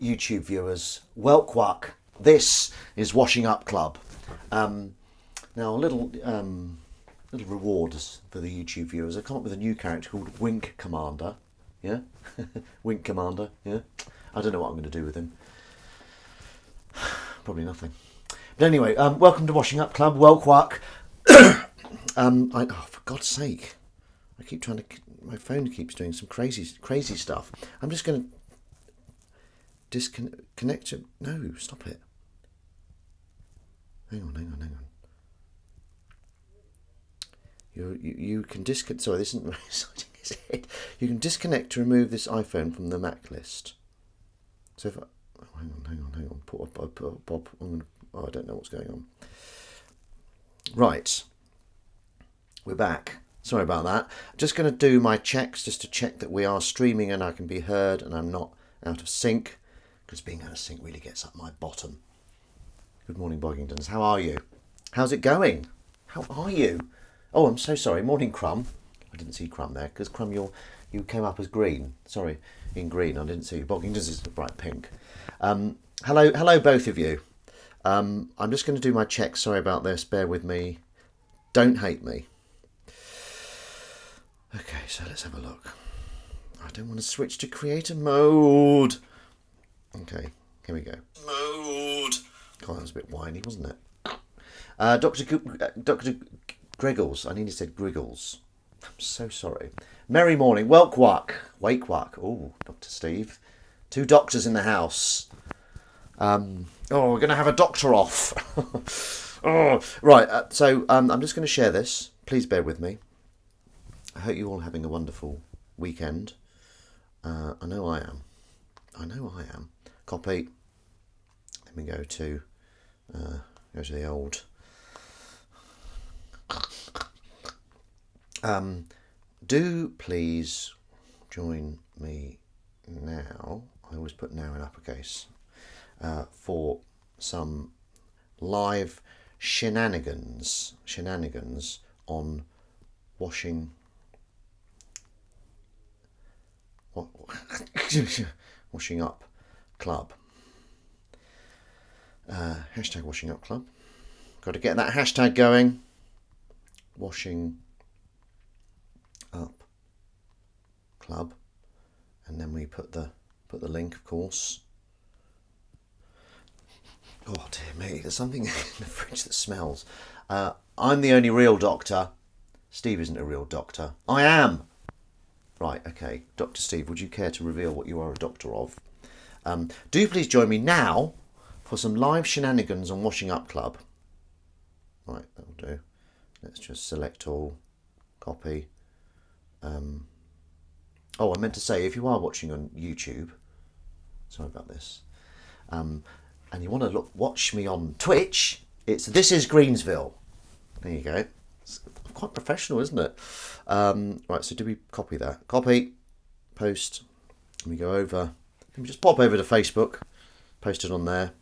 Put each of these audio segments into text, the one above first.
YouTube viewers, welkwak. This is Washing Up Club. Now, a little rewards for the YouTube viewers. I come up with a new character called Wink Commander. Yeah, Wink Commander. Yeah, I don't know what I'm going to do with him. Probably nothing. But anyway, welcome to Washing Up Club. Welkwak. For God's sake, I keep trying to. My phone keeps doing some crazy stuff. I'm just going to disconnect it. No, stop it. Hang on. You can disconnect. Sorry, this isn't very exciting, is it? You can disconnect to remove this iPhone from the Mac list. So if hang on. Bob. I don't know what's going on. Right, we're back. Sorry about that. I'm just going to do my checks just to check that we are streaming and I can be heard and I'm not out of sync, because being out of sync really gets up my bottom. Good morning, Boggingtons. How are you? How's it going? How are you? Oh, I'm so sorry. Morning, Crumb. I didn't see Crumb there because Crumb, you came up as green. Sorry, in green. I didn't see you. Boggingtons is bright pink. Hello, both of you. I'm just going to do my checks. Sorry about this. Bear with me. Don't hate me. Okay, so let's have a look. I don't want to switch to creator mode. Okay, here we go. Mode. God, that was a bit whiny, wasn't it? Dr. Griggles. I nearly said Griggles. I'm so sorry. Merry morning. Welkwak. Wakewack. Oh, Dr. Steve. 2 doctors in the house. We're going to have a doctor off. Right. I'm just going to share this. Please bear with me. I hope you're all having a wonderful weekend. I know I am. Copy. Let me go to the old. Do please join me now. I always put now in uppercase for some live shenanigans on washing. Washing Up Club. Hashtag Washing Up Club. Got to get that hashtag going. Washing Up Club, and then we put the link, of course. Oh dear me, there's something in the fridge that smells. I'm the only real doctor. Steve isn't a real doctor. I am. Right, okay. Dr. Steve, would you care to reveal what you are a doctor of? Do please join me now for some live shenanigans on Washing Up Club. Right, that'll do. Let's just select all, copy. I meant to say, if you are watching on YouTube, sorry about this, and you want to watch me on Twitch, it's This Is Greensville. There you go. It's quite professional, isn't it? Right, so do we copy that? Copy, post, and we go over. Let me just pop over to Facebook, post it on there.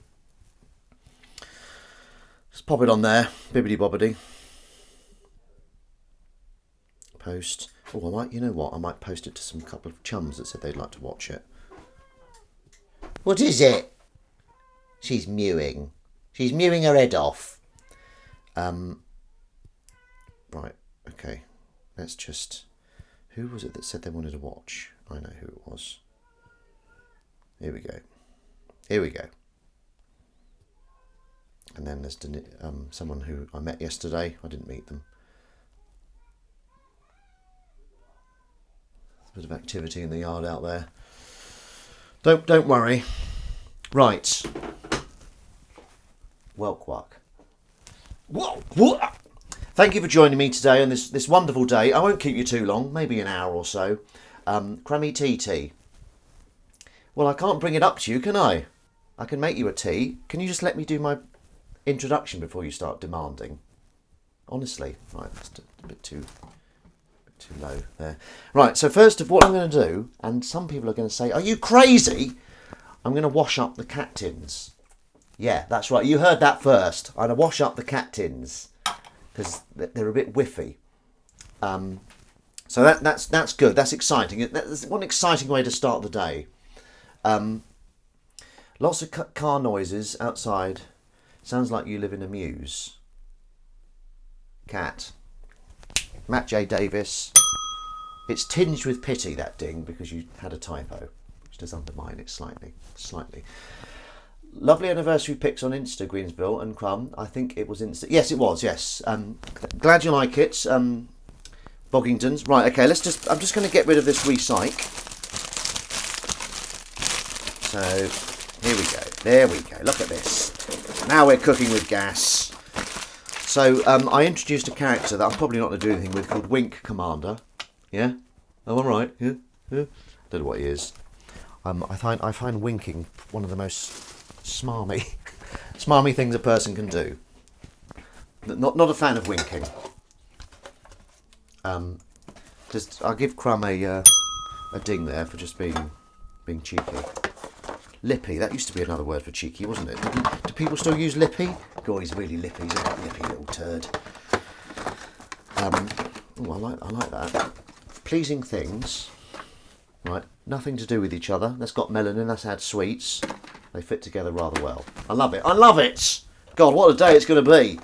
Just pop it on there, bibbidi bobbidi. Post. Oh, I might post it to some couple of chums that said they'd like to watch it. What is it? She's mewing. She's mewing her head off. Right, okay. Let's just... Who was it that said they wanted to watch? I know who it was. Here we go. And then there's someone who I met yesterday. I didn't meet them. A bit of activity in the yard out there. Don't worry. Right. Welkwak. Whoa. Thank you for joining me today on this wonderful day. I won't keep you too long, maybe an hour or so. Crummy tea. Well, I can't bring it up to you, can I? I can make you a tea. Can you just let me do my introduction before you start demanding? Honestly. Right, that's a bit too low there. Right, so first of what I'm going to do, and some people are going to say, are you crazy? I'm going to wash up the cat tins. Yeah, that's right. You heard that first. I'm going to wash up the cat tins because they're a bit whiffy. So that's good. That's exciting. That's one exciting way to start the day. Lots of car noises outside. Sounds like you live in a mews. Cat. Matt J. Davis. It's tinged with pity, that ding, because you had a typo, which does undermine it slightly. Lovely anniversary pics on Insta, Greensville and Crumb. I think it was Insta. Yes, it was. Yes. Glad you like it, Boggingtons. Right. Okay. I'm just going to get rid of this recyc. So here we go. There we go. Look at this. Now we're cooking with gas. So I introduced a character that I'm probably not going to do anything with called Wink Commander. Yeah. Oh, I'm right. Yeah. Don't know what he is. I find winking one of the most smarmy things a person can do. Not a fan of winking. I'll give Crumb a ding there for just being cheeky. Lippy, that used to be another word for cheeky, wasn't it? Do people still use lippy? God, he's really lippy. He's a lippy little turd. Oh, I like that. Pleasing things. Right, nothing to do with each other. That's got melanin. That's had sweets. They fit together rather well. I love it. I love it. God, what a day it's going to be.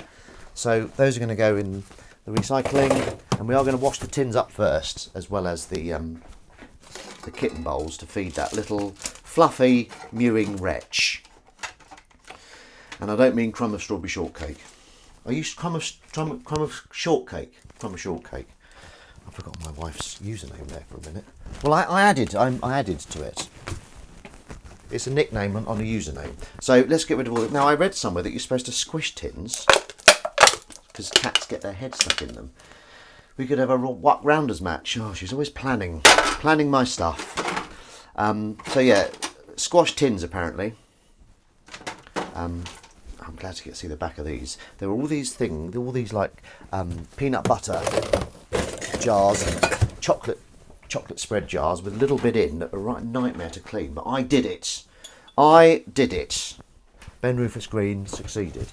So those are going to go in the recycling, and we are going to wash the tins up first, as well as the kitten bowls to feed that little fluffy mewing wretch. And I don't mean Crumb of Strawberry Shortcake. I used Crumb of Shortcake. Crumb of Shortcake. I forgot my wife's username there for a minute. Well, I added to it. It's a nickname on a username. So let's get rid of all it. Now, I read somewhere that you're supposed to squish tins because cats get their heads stuck in them. We could have a What Rounders match. Oh, she's always planning my stuff. So yeah, squash tins apparently. I'm glad to see the back of these. There were all these things, like peanut butter jars and chocolate spread jars with a little bit in that were a right nightmare to clean. But I did it. Ben Rufus Green succeeded.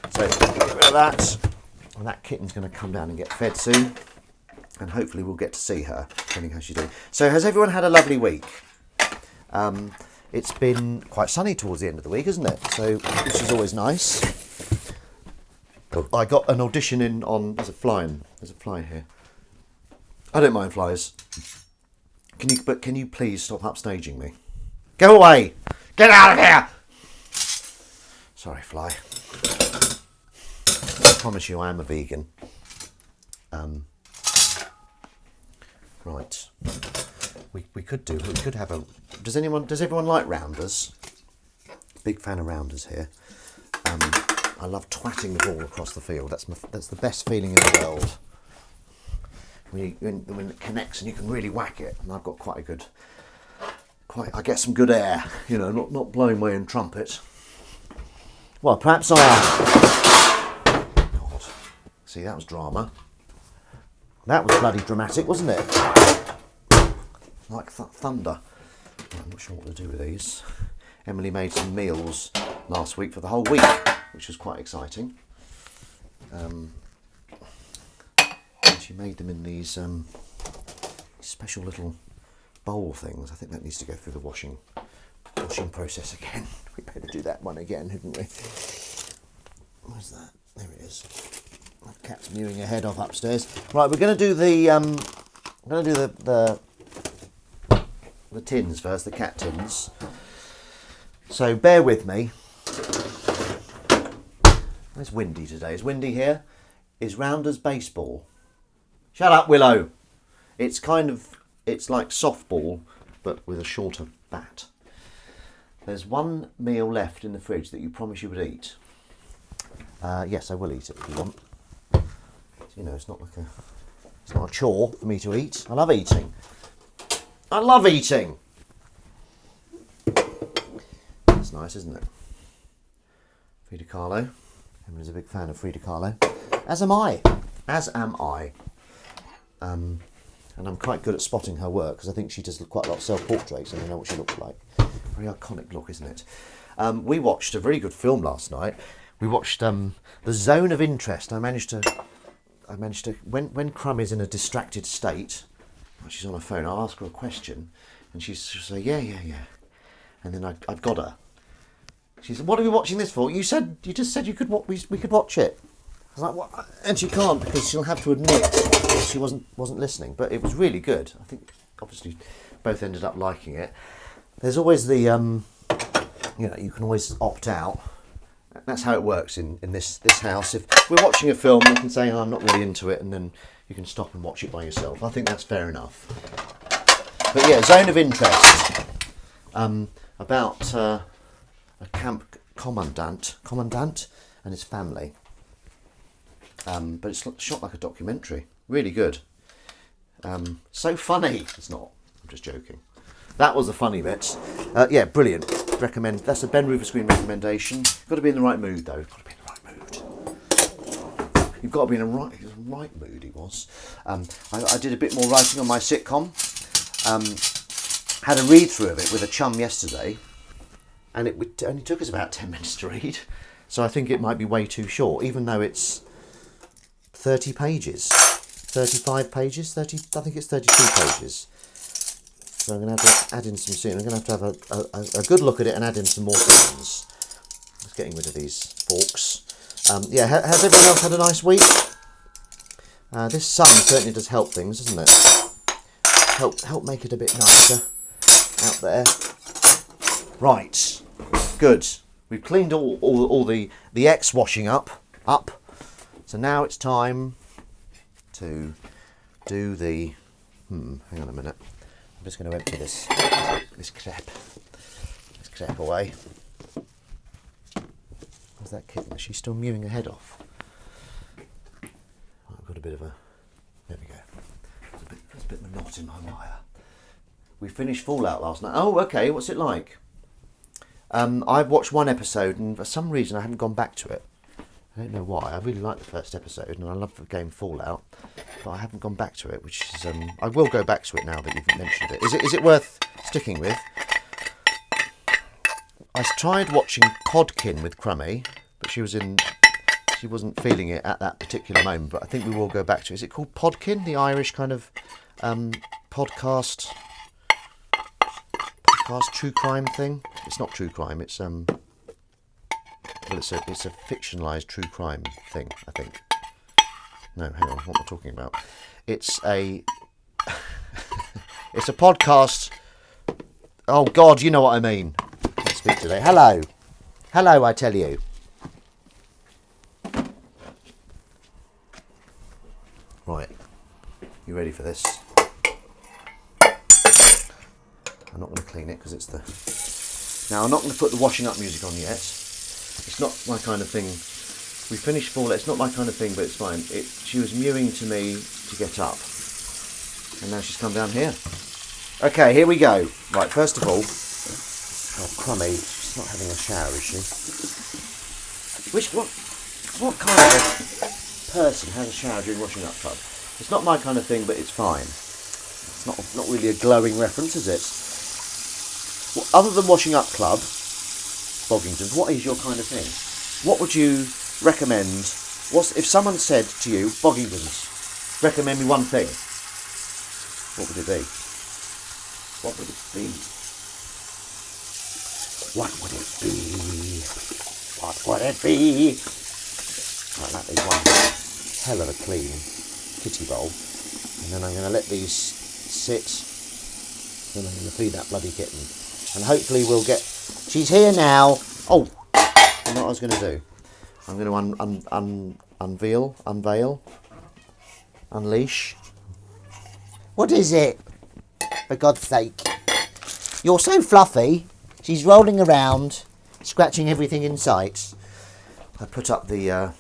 So get rid of that. And that kitten's going to come down and get fed soon. And hopefully we'll get to see her, depending how she's doing. So has everyone had a lovely week? It's been quite sunny towards the end of the week, isn't it? So which is always nice. I got an audition in on. There's a fly here. I don't mind flies. Can you please stop upstaging me? Go away! Get out of here! Sorry, fly. I promise you, I am a vegan. Right. We could have a. Does everyone like rounders? Big fan of rounders here. I love twatting the ball across the field. That's the best feeling in the world. When it connects and you can really whack it. And I've got I get some good air. You know, not blowing my own trumpet. Well, perhaps I am. God. See, that was drama. That was bloody dramatic, wasn't it? Like thunder. I'm not sure what to do with these. Emily made some meals last week for the whole week, which was quite exciting. And she made them in these special little bowl things. I think that needs to go through the washing process again. We better do that one again, hadn't we? Where's that? There it is. My cat's mewing her head off upstairs. Right, we're going to do the tins first, the cat tins. So bear with me. It's windy today. Is Windy here? Is Rounders baseball? Shut up, Willow. It's like softball, but with a shorter bat. There's one meal left in the fridge that you promised you would eat. Yes, I will eat it if you want. You know, it's not a chore for me to eat. I love eating. That's nice, isn't it? Frida Kahlo. Emily's a big fan of Frida Kahlo. As am I. And I'm quite good at spotting her work because I think she does quite a lot of self-portraits and I know what she looks like. Very iconic look, isn't it? We watched a very good film last night. We watched The Zone of Interest. I managed to when Crumb is in a distracted state, she's on her phone, I'll ask her a question and she'll say, yeah. And then I've got her. She said, "What are we watching this for? You just said you could we could watch it." I was like, "What?" And she can't because she'll have to admit she wasn't listening. But it was really good. I think obviously both ended up liking it. There's always the you can always opt out. That's how it works in this house. If we're watching a film, you can say, "Oh, I'm not really into it," and then you can stop and watch it by yourself. I think that's fair enough. But yeah, zone of interest. About a camp commandant and his family. But it's shot like a documentary. Really good. So funny. It's not. I'm just joking. That was the funny bit. Yeah, brilliant. Recommend. That's a Ben Rufus Green recommendation. Got to be in the right mood though. Got to be in the right mood. You've got to be in a right mood. He was. I did a bit more writing on my sitcom. Had a read through of it with a chum yesterday, and it only took us about 10 minutes to read. So I think it might be way too short, even though it's 30 pages, 35 pages, 30. I think it's 32 pages. So I'm going to have to add in some soon. I'm going to have a good look at it and add in some more scenes. Just getting rid of these forks. Yeah, has everyone else had a nice week? This sun certainly does help things, doesn't it? Help make it a bit nicer out there. Right, good. We've cleaned all the X washing up. So now it's time to do the. Hang on a minute. I'm just going to empty this crap away. Where's that kitten? Is she still mewing her head off? I've got a bit of a. There we go. There's a bit of a knot in my wire. We finished Fallout last night. Oh, okay. What's it like? I've watched one episode, and for some reason I haven't gone back to it. I don't know why. I really liked the first episode, and I love the game Fallout, but I haven't gone back to it. Which is, I will go back to it now that you've mentioned it. Is it worth sticking with? I tried watching Podkin with Crummy, but she wasn't feeling it at that particular moment. But I think we will go back to it. Is it called Podkin? The Irish kind of podcast true crime thing. It's not true crime. It's it's a fictionalized true crime thing, I think. No, hang on. What am I talking about? It's a it's a podcast. Oh God, you know what I mean. Can't speak today. Hello, I tell you. Right, you ready for this? I'm not going to clean it because it's the. Now I'm not going to put the washing up music on yet. It's not my kind of thing. We finished Fallout. It's not my kind of thing, but it's fine. She was mewing to me to get up, and now she's come down here. Okay, here we go. Right, first of all, oh Crummy, she's not having a shower, is she? What kind of a person has a shower during washing up club? It's not my kind of thing, but it's fine. It's not really a glowing reference, is it? Well, other than washing up club, Boggington, what is your kind of thing? What would you recommend? If someone said to you, Boggingtons, recommend me one thing, what would it be? What would it be? What would it be? What would it be? Right, that is one hell of a clean kitty bowl. And then I'm going to let these sit. Then I'm going to feed that bloody kitten. And hopefully we'll get... She's here now. Oh, I know what I was going to do. I'm going to unveil, unleash. What is it? For God's sake. You're so fluffy. She's rolling around, scratching everything in sight. I put up the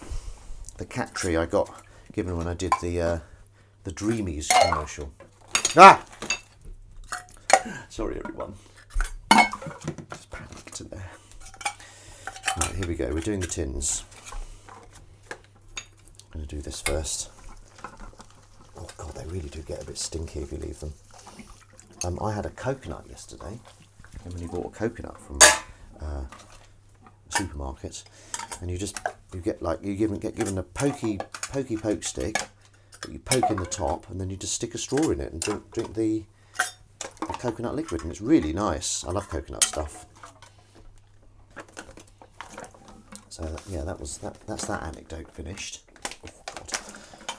cat tree I got given when I did the Dreamies commercial. Ah! Sorry everyone. Just panicked in there. Right, here we go. We're doing the tins. I'm going to do this first. Oh God, they really do get a bit stinky if you leave them. I had a coconut yesterday. Emily bought a coconut from a supermarket, and you get given a pokey poke stick that you poke in the top, and then you just stick a straw in it and drink the coconut liquid, and it's really nice. I love coconut stuff. So yeah, that's that anecdote finished. Oh, God.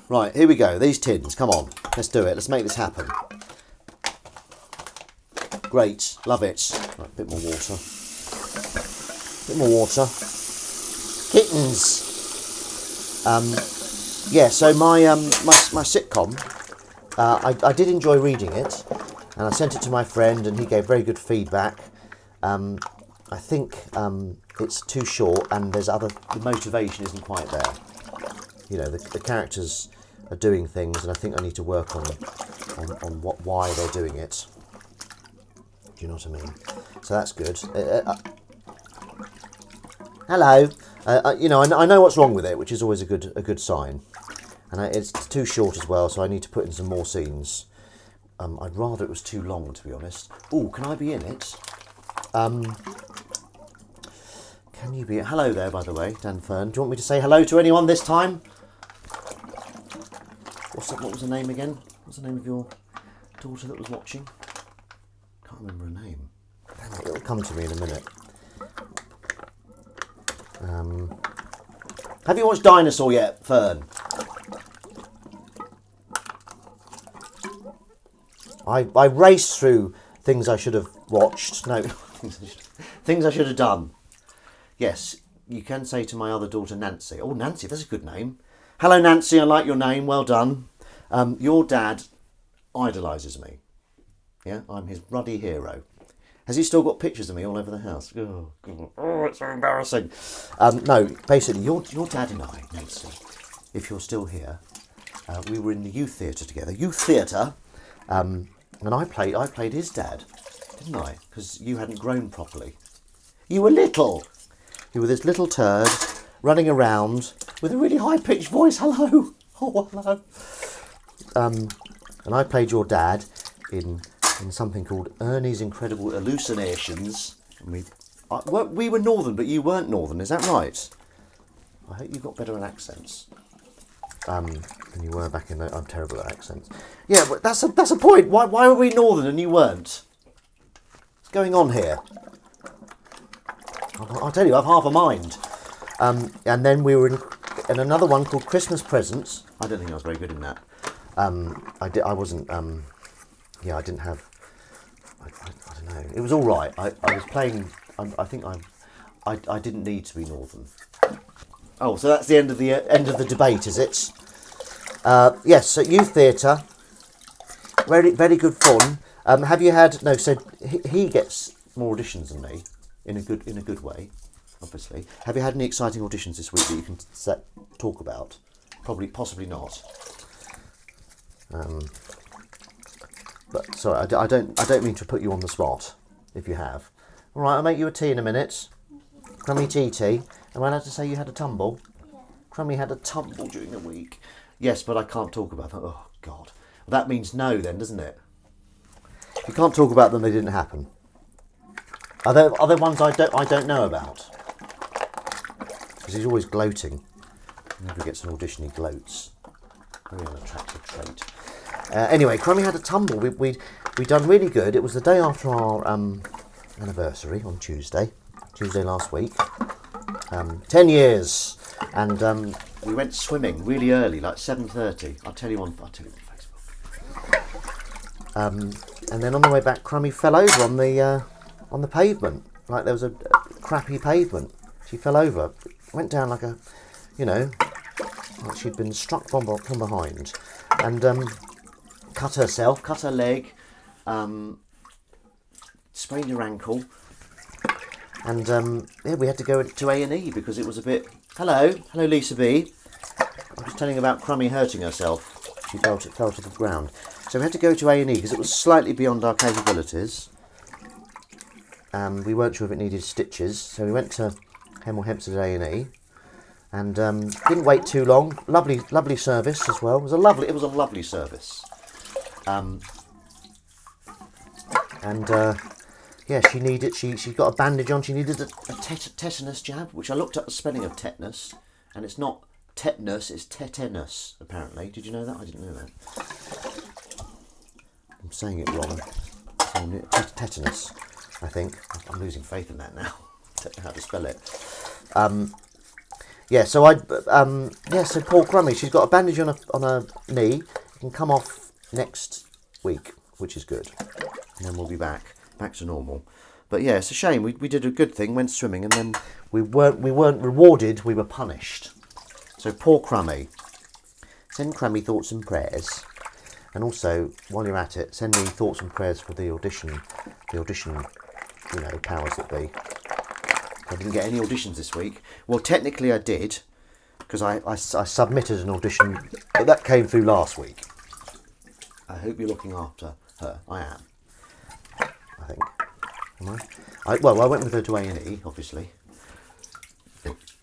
Right, here we go. These tins, come on, let's do it. Let's make this happen. Great, love it. Right, bit more water. Bit more water. Kittens. Yeah, so my sitcom, I did enjoy reading it, and I sent it to my friend, and he gave very good feedback. I think it's too short, and the motivation isn't quite there. You know, the characters are doing things, and I think I need to work on why they're doing it. Do you know what I mean? So that's good. Hello. You know, I know what's wrong with it, which is always a good sign. And it's too short as well, so I need to put in some more scenes. I'd rather it was too long, to be honest. Oh, can I be in it? Can you be? Hello there, by the way, Dan Fern. Do you want me to say hello to anyone this time? What was her name again? What's the name of your daughter that was watching? Can't remember her name. Damn it, it'll come to me in a minute. Have you watched Dinosaur yet, Fern? I raced through things I should have watched. No, things I should have done. Yes, you can say to my other daughter, Nancy. Oh, Nancy, that's a good name. Hello, Nancy, I like your name. Well done. Your dad idolises me. Yeah, I'm his ruddy hero. Has he still got pictures of me all over the house? Oh, God. Oh, it's so embarrassing. No, basically, your dad and I, Nancy, if you're still here, we were in the youth theatre together. Youth theatre, and I played his dad, didn't I? Because you hadn't grown properly. You were little. You were this little turd running around with a really high-pitched voice. Hello. Oh, hello. And I played your dad in something called Ernie's Incredible Hallucinations. And we were Northern, but you weren't Northern. Is that right? I hope you got better at accents than you were back in. I'm terrible at accents. Yeah, but that's a point. Why were we Northern and you weren't? What's going on here? I'll tell you, I've half a mind. And then we were in another one called Christmas Presents. I don't think I was very good in that. I wasn't. Yeah, I didn't have. I don't know. It was all right. I was playing. I think I didn't need to be Northern. Oh, so that's the end of the debate, is it? Yes. So youth theatre. Very very good fun. Have you had no? So he gets more auditions than me in a good way, obviously. Have you had any exciting auditions this week that you can talk about? Possibly not. But sorry, I don't mean to put you on the spot. If you have, all right, I'll make you a tea in a minute. Crummy tea. Am I allowed to say you had a tumble? Yeah. Crummy had a tumble during the week. Yes, but I can't talk about that. Oh God, well, that means no, then, doesn't it? If you can't talk about them, they didn't happen. Are there ones I don't know about? Because he's always gloating. Whenever he gets an audition, he gloats. Very unattractive trait. Anyway, Crummy had a tumble. We'd done really good. It was the day after our anniversary on Tuesday last week. 10 years, and we went swimming really early, like 7:30. I'll tell you on Facebook. And then on the way back, Crummy fell over on the pavement. Like there was a crappy pavement. She fell over, went down like like she'd been struck from behind, and cut her leg, sprained her ankle, and yeah, we had to go to A&E because it was a bit. Hello, Lisa B. I'm just telling you about Crummy hurting herself. She fell to the ground, so we had to go to A&E because it was slightly beyond our capabilities. We weren't sure if it needed stitches, so we went to Hemel Hempstead A&E. And didn't wait too long. Lovely service as well. It was a lovely service. Yeah, she needed. She got a bandage on. She needed a tetanus jab, which I looked up the spelling of tetanus, and it's not tetanus, it's tetanus. Apparently, did you know that? I didn't know that. I'm saying it wrong. Tetanus, I think. I'm losing faith in that now. I don't know how to spell it. Yeah, so so poor Crummy, she's got a bandage on her knee. It can come off next week, which is good. And then we'll be back to normal. But yeah, it's a shame. We did a good thing, went swimming, and then we weren't rewarded, we were punished. So poor Crummy. Send Crummy thoughts and prayers. And also, while you're at it, send me thoughts and prayers for the audition, powers that be. I didn't get any auditions this week. Well, technically I did, because I submitted an audition, but that came through last week. I hope you're looking after her. I am. I think. Am I? I went with her to A&E, obviously.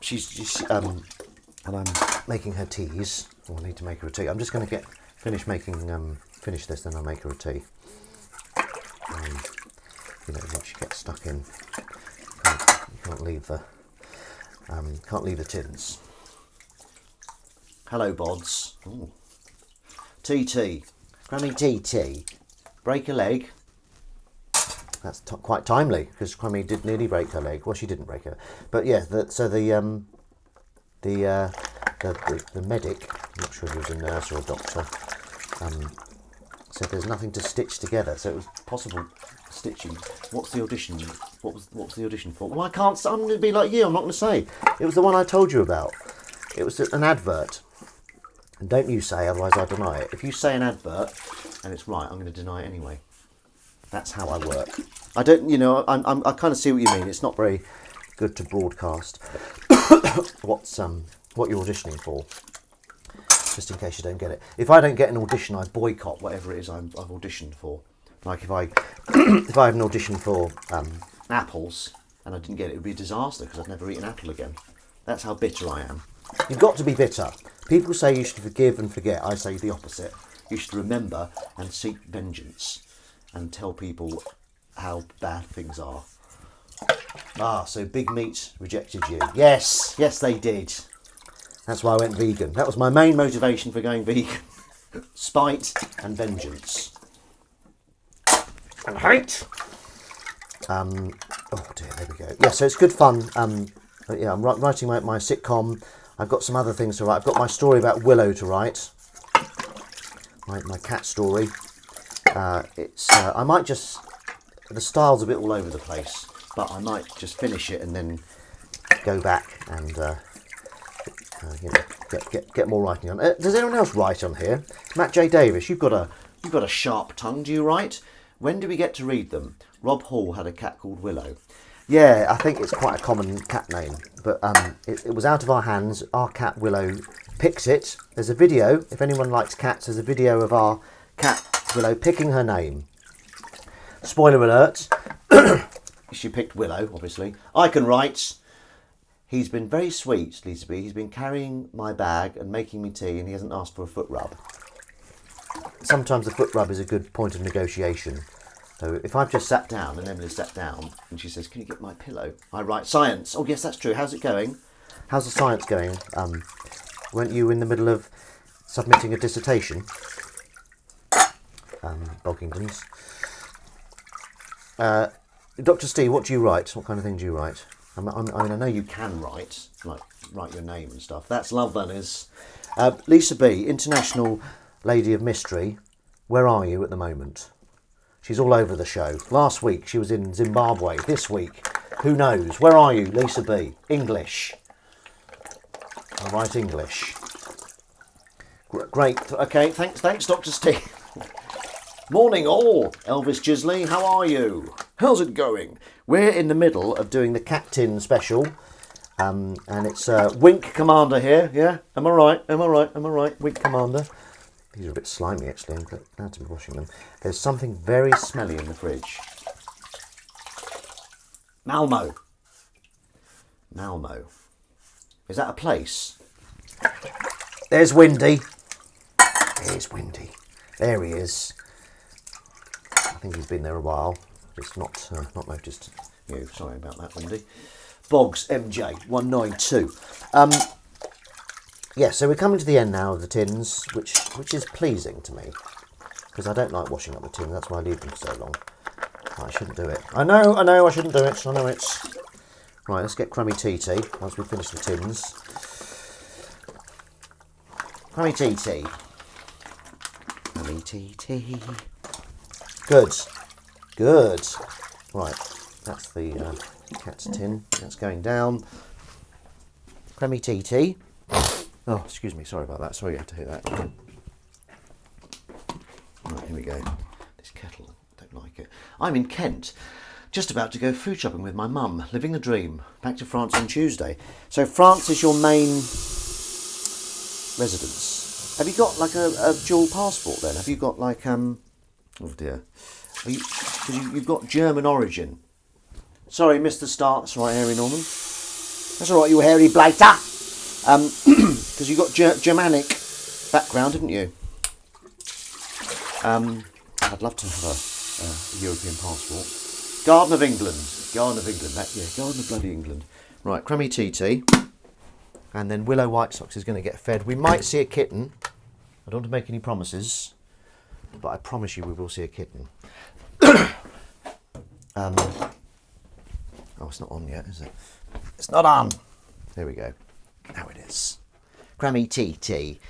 She's and I'm making her teas. Oh, I need to make her a tea. I'm just going to finish this, then I'll make her a tea. Once she gets stuck in, you can't leave the tins. Hello, Bods. Ooh. TT, Crummy TT, break a leg. That's quite timely, because Crummy did nearly break her leg. Well, she didn't break her, but yeah. The medic, I'm not sure if he was a nurse or a doctor, said there's nothing to stitch together, so it was possible stitching. What's the audition? What was the audition for? Well, I can't. I'm going to be like you. I'm not going to say. It was the one I told you about. It was an advert. And don't you say, otherwise I deny it. If you say an advert and it's right, I'm going to deny it anyway. That's how I work. I don't, I kind of see what you mean. It's not very good to broadcast what you're auditioning for, just in case you don't get it. If I don't get an audition, I boycott whatever it is I've auditioned for. Like if I had an audition for apples and I didn't get it, it would be a disaster because I'd never eat an apple again. That's how bitter I am. You've got to be bitter. People say you should forgive and forget. I say the opposite. You should remember and seek vengeance and tell people how bad things are. So Big Meat rejected you. Yes, they did. That's why I went vegan. That was my main motivation for going vegan. Spite and vengeance. And hate. Oh dear, there we go. Yeah, so it's good fun. I'm writing my sitcom. I've got some other things to write. I've got my story about Willow to write. My cat story. I might just... The style's a bit all over the place, but I might just finish it and then go back and get more writing on. Does anyone else write on here? Matt J. Davis, you've got a sharp tongue. Do you write? When do we get to read them? Rob Hall had a cat called Willow. Yeah, I think it's quite a common cat name, but it was out of our hands. Our cat Willow picked it. There's a video, if anyone likes cats, there's a video of our cat Willow picking her name. Spoiler alert, she picked Willow, obviously. I can write. He's been very sweet, Lisa B. He's been carrying my bag and making me tea, and he hasn't asked for a foot rub. Sometimes the foot rub is a good point of negotiation. So if I've just sat down and Emily sat down and she says, "Can you get my pillow?" I write science. Oh yes, that's true. How's it going? How's the science going? Weren't you in the middle of submitting a dissertation? Boggingtons. Dr. Steve, what do you write? What kind of thing do you write? I know you can write, like write your name and stuff. That's love, that is. Lisa B, International Lady of Mystery. Where are you at the moment? She's all over the show. Last week she was in Zimbabwe. This week, who knows? Where are you, Lisa B? English. I write English. Great. Okay, thanks, Dr. Steve. Morning all, Elvis Gisley, how are you? How's it going? We're in the middle of doing the Cat Tin special, and it's Wink Commander here, yeah? Am I right? Wink Commander. These are a bit slimy actually, I'm glad to be washing them. There's something very smelly in the fridge. Malmo. Is that a place? There's Windy. There he is. I think he's been there a while. Just not noticed you. Sorry about that, Wendy. Boggs MJ 192. Yeah, so we're coming to the end now of the tins, which is pleasing to me because I don't like washing up the tins. That's why I leave them for so long. I shouldn't do it. I know. I shouldn't do it. I know it's right. Let's get Crummy TT once we finish the tins. Crummy TT. Crummy TT. Good. Good. Right, that's the cat's tin. That's going down. Crummy TT. Oh, excuse me, sorry about that. Sorry you had to hear that. Right, here we go. This kettle, don't like it. I'm in Kent, just about to go food shopping with my mum, living the dream. Back to France on Tuesday. So France is your main residence. Have you got like a dual passport then? Have you got like oh dear, because you've got German origin. Sorry, Mr. Stark. That's all right, Harry Norman. That's all right, you hairy blighter. Because you've got Germanic background, haven't you? I'd love to have a European passport. Garden of England. Garden of England. Garden of bloody England. Right, Crummy TT. And then Willow White Sox is going to get fed. We might see a kitten. I don't want to make any promises, but I promise you we will see a kitten. Oh, it's not on yet, is it? It's not on. There we go. Now it is. Crummy TT.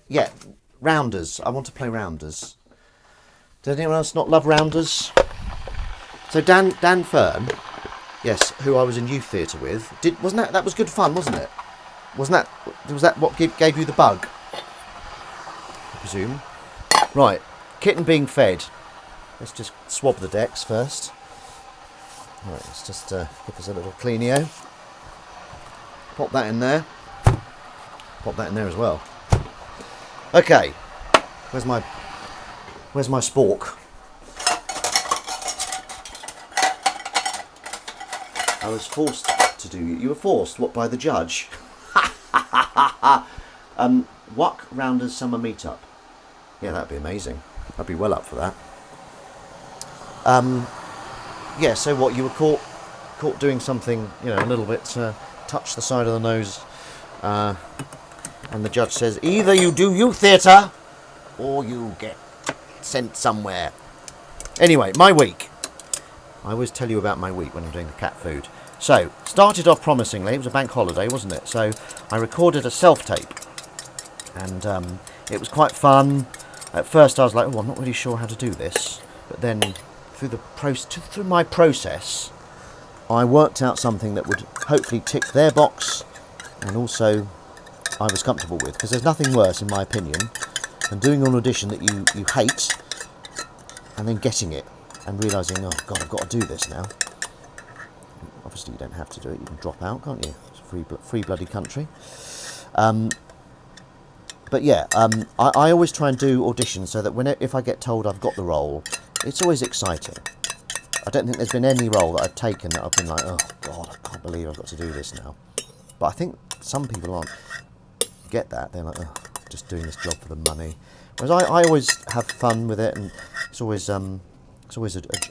Yeah, rounders. I want to play rounders. Does anyone else not love rounders? So Dan Fern, yes, who I was in youth theatre with, wasn't that was good fun, wasn't it? Was that what gave you the bug? I presume. Right, kitten being fed. Let's just swab the decks first. Right, let's just give us a little cleanio. Pop that in there. Pop that in there as well. Okay, where's my spork? I was forced to do. You were forced? What, by the judge? WUC Rounders Summer Meetup. Yeah, that'd be amazing. I'd be well up for that. Yeah. So what? You were caught doing something, a little bit touch the side of the nose, and the judge says either you do youth theatre or you get sent somewhere. Anyway, my week. I always tell you about my week when I'm doing the cat food. So, started off promisingly. It was a bank holiday, wasn't it? So, I recorded a self-tape. And it was quite fun. At first, I was like, I'm not really sure how to do this. But then, through my process, I worked out something that would hopefully tick their box. And also, I was comfortable with. Because there's nothing worse, in my opinion, than doing an audition that you hate and then getting it. And realising, oh God, I've got to do this now. Obviously, you don't have to do it. You can drop out, can't you? It's a free bloody country. But yeah, I always try and do auditions so that if I get told I've got the role, it's always exciting. I don't think there's been any role that I've taken that I've been like, oh God, I can't believe I've got to do this now. But I think some people get that. They're like, oh, just doing this job for the money. Whereas I always have fun with it, and it's always a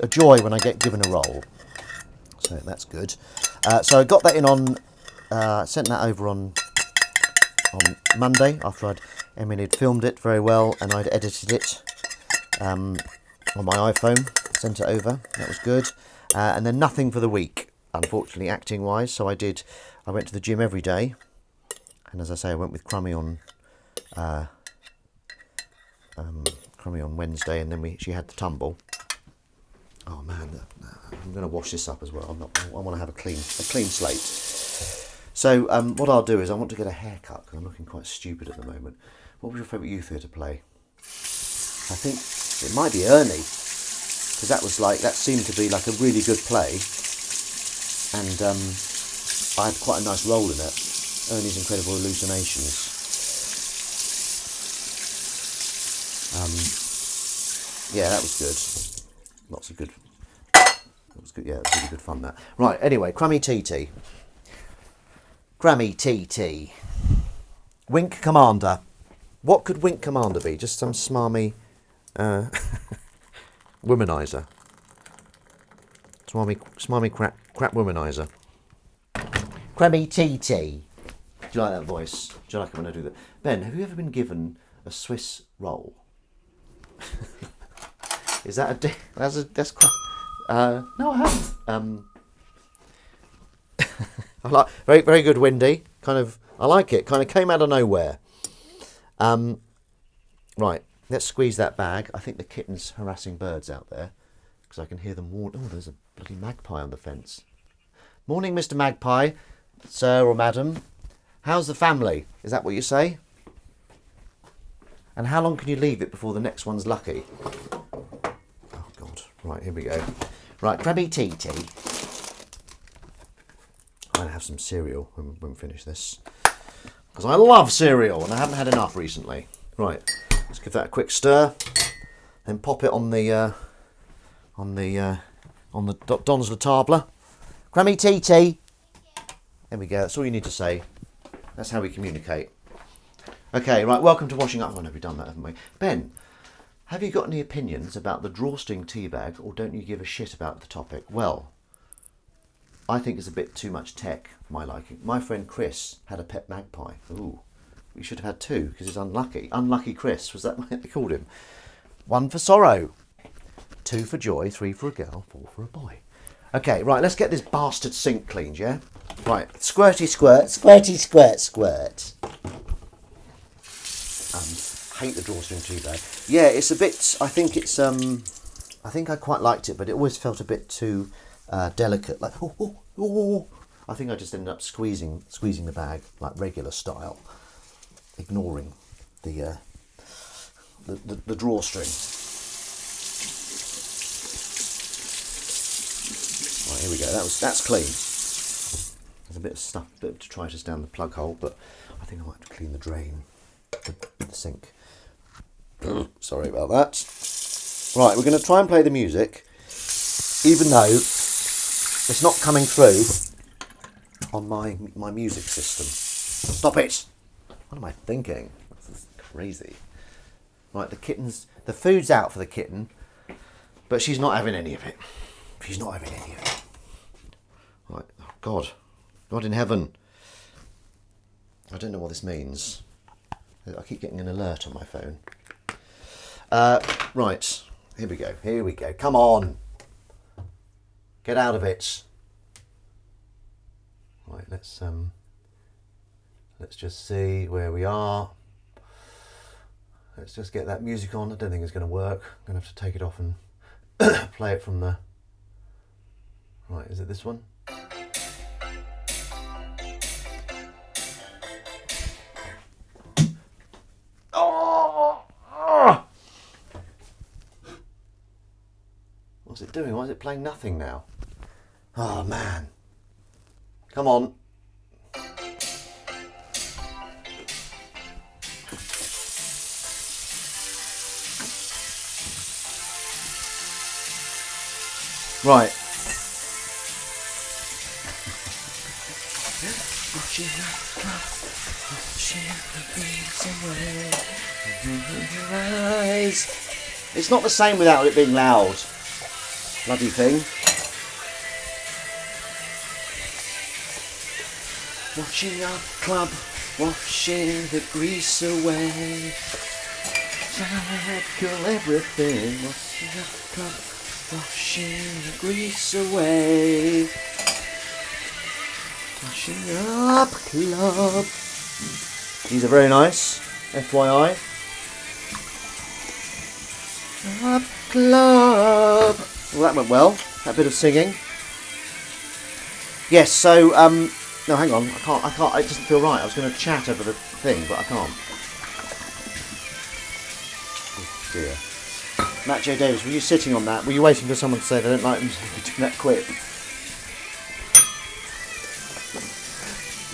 joy when I get given a role. So that's good. So I got that in on, sent that over on Monday after Emily had filmed it very well and I'd edited it on my iPhone, sent it over. That was good. And then nothing for the week, unfortunately, acting wise. So I went to the gym every day. And as I say, I went with Crummy on Wednesday, and then she had the tumble. Oh man, I'm going to wash this up as well. I want to have a clean slate. So what I'll do is I want to get a haircut because I'm looking quite stupid at the moment. What was your favourite youth theatre play? I think it might be Ernie, because that seemed to be like a really good play, and I had quite a nice role in it. Ernie's Incredible Hallucinations. Yeah, that was good. Lots of good. That was good. Yeah, it was really good fun. That. Right. Anyway, Crummy TT. Crummy TT. Wink Commander. What could Wink Commander be? Just some smarmy womanizer. Smarmy crap womanizer. Crummy TT. Do you like that voice? Do you like it when I do that? Ben, have you ever been given a Swiss roll? Is that that's quite... no, I haven't. I like very, very good, Wendy. I like it. Kind of came out of nowhere. Right, let's squeeze that bag. I think the kitten's harassing birds out there because I can hear them warn. Oh, there's a bloody magpie on the fence. Morning, Mr. Magpie, sir or madam. How's the family? Is that what you say? And how long can you leave it before the next one's lucky? Oh, God. Right, here we go. Right, Krabby Titi. I'm going to have some cereal when we finish this. Because I love cereal and I haven't had enough recently. Right, let's give that a quick stir. Then pop it on the Don's La Table. Krabby Titi. There we go, that's all you need to say. That's how we communicate. Okay, right, welcome to Washing Up. Oh no, we've done that, haven't we? Ben, have you got any opinions about the drawstring tea bag, or don't you give a shit about the topic? Well, I think it's a bit too much tech for my liking. My friend Chris had a pet magpie. Ooh, we should have had two, because it's unlucky. Unlucky Chris, was that what they called him? 1 for sorrow, 2 for joy, 3 for a girl, 4 for a boy. Okay, right, let's get this bastard sink cleaned, yeah? Right, squirty squirt, squirty squirt, squirt. Hate the drawstring tea bag. Yeah, it's a bit, I think it's, I think I quite liked it, but it always felt a bit too delicate. Like, I think I just ended up squeezing the bag like regular style, ignoring the drawstring. Right, here we go. That's clean. There's a bit of stuff, a bit of detritus down the plug hole, but I think I might have to clean the drain, the sink. Sorry about that. Right, we're going to try and play the music, even though it's not coming through on my music system. Stop it! What am I thinking? This is crazy. Right, the food's out for the kitten, but she's not having any of it. She's not having any of it. Right, oh God. God in heaven. I don't know what this means. I keep getting an alert on my phone. Right, here we go. Here we go. Come on. Get out of it. Right, let's just see where we are. Let's just get that music on. I don't think it's going to work. I'm going to have to take it off and play it from the... Right, is it this one? What's it doing? Why is it playing nothing now? Oh man. Come on. Right. It's not the same without it being loud. Bloody thing. Washing up club, washing the grease away. Tackle everything. Washing up club, washing the grease away. Washing up club. These are very nice, FYI. Up club. Well, that went well. That bit of singing. Yes. So, no, hang on. I can't. It doesn't feel right. I was going to chat over the thing, but I can't. Oh dear. Matt J. Davis, were you sitting on that? Were you waiting for someone to say they don't like them to be doing that quick?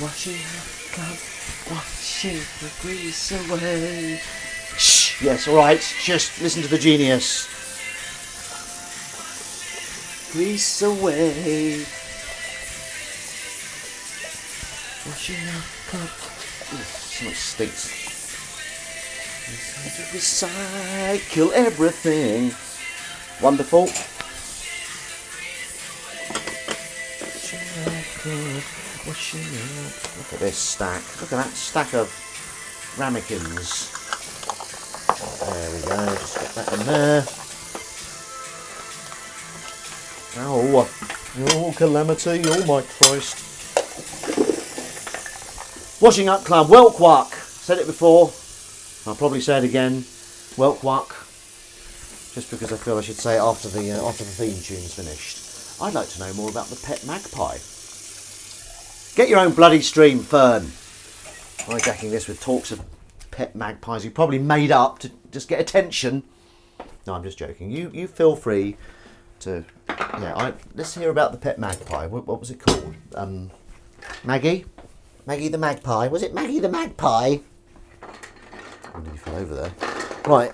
Washing up club, washing the grease away. Shh. Yes. All right. Just listen to the genius. Grease away. Washing up club. So much stinks. Recycle everything. Wonderful. Washing up. Look at this stack. Look at that stack of ramekins. There we go. Just get that in there. Oh, calamity, oh my Christ. Washing up club, well quack. Said it before. I'll probably say it again. Welk Wuck. Just because I feel I should say it after the theme tune's finished. I'd like to know more about the pet magpie. Get your own bloody stream, Fern. Hijacking this with talks of pet magpies you probably made up to just get attention. No, I'm just joking. You feel free to... Yeah, let's hear about the pet magpie. What was it called? Maggie? Maggie the magpie. Was it Maggie the magpie? Oh, did you fell over there? Right,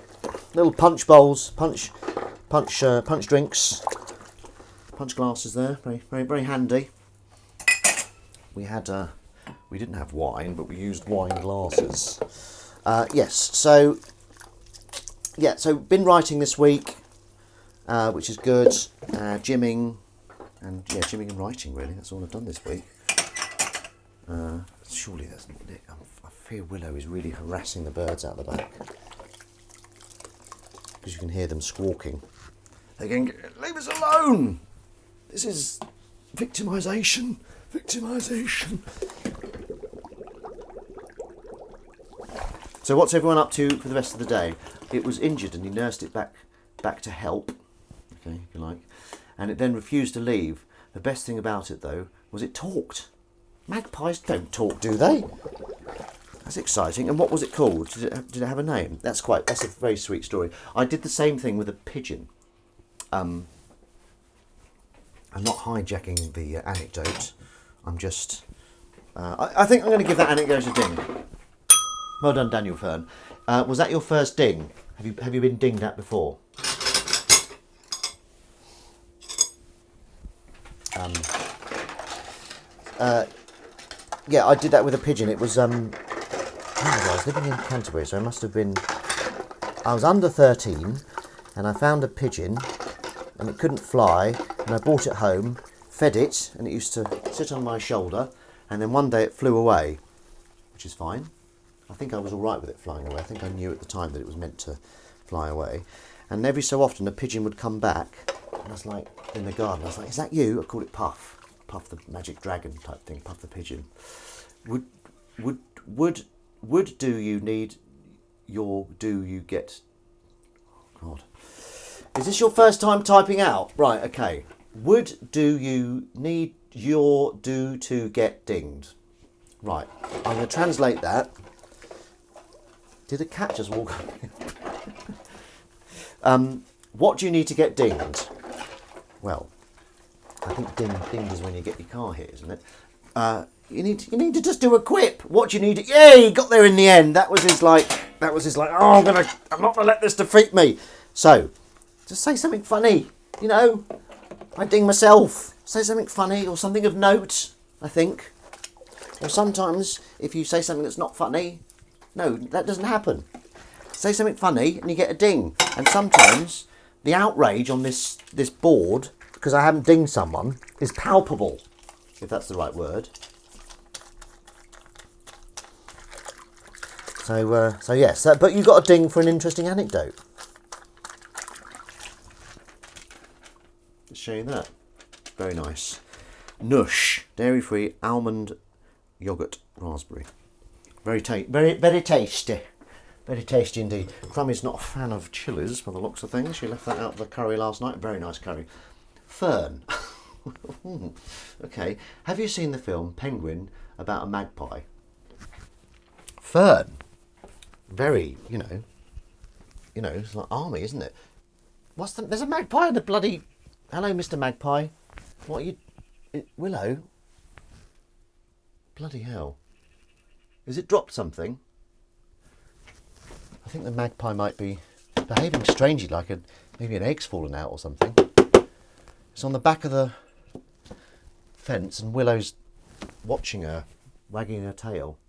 little punch bowls, punch drinks, punch glasses there. Very, very, very handy. We didn't have wine, but we used wine glasses. Yes. So been writing this week, which is good. Gymming and writing, really. That's all I've done this week. Surely that's not it. I fear Willow is really harassing the birds out the back. Because you can hear them squawking. They're going, leave us alone! This is victimisation. Victimisation. So what's everyone up to for the rest of the day? It was injured and he nursed it back to help. Okay, if you like. And it then refused to leave. The best thing about it, though, was it talked. Magpies don't talk, do they? That's exciting. And what was it called? Did it have a name? That's a very sweet story. I did the same thing with a pigeon. I'm not hijacking the anecdote. I'm just... I think I'm going to give that anecdote a ding. Well done, Daniel Fern. Was that your first ding? Have you been dinged at before? Yeah, I did that with a pigeon. It was I was living in Canterbury, so I was under 13, and I found a pigeon, and it couldn't fly, and I brought it home, fed it, and it used to sit on my shoulder, and then one day it flew away, which is fine. I think I was all right with it flying away. I think I knew at the time that it was meant to fly away. And every so often a pigeon would come back, and I was like, in the garden, I was like, is that you? I called it Puff. Puff the magic dragon type thing, Puff the pigeon. Would do you need your, do you get, oh God. Is this your first time typing out? Right, okay. Would do you need your do to get dinged? Right, I'm going to translate that. Did a cat just walk up? What do you need to get dinged? Well, I think dinged is when you get your car hit, isn't it? You need to just do a quip. What do you need? Yay! Got there in the end. That was his like. Oh, I'm not gonna let this defeat me. So, just say something funny. You know, I ding myself. Say something funny or something of note. I think. Or sometimes, if you say something that's not funny, no, that doesn't happen. Say something funny and you get a ding. And sometimes the outrage on this board, because I haven't dinged someone, is palpable, if that's the right word. So yes, but you got a ding for an interesting anecdote. Just show you that. Very nice. Nush, dairy-free almond yogurt raspberry. Very tasty. Very tasty indeed. Crummy's not a fan of chilies, by the looks of things. She left that out of the curry last night. Very nice curry. Fern. Okay. Have you seen the film Penguin about a magpie? Fern. Very, you know, it's like Army, isn't it? There's a magpie in the bloody... Hello, Mr. Magpie. What are you... Willow? Bloody hell. Has it dropped something? I think the magpie might be behaving strangely, like maybe an egg's fallen out or something. It's on the back of the fence and Willow's watching her, wagging her tail.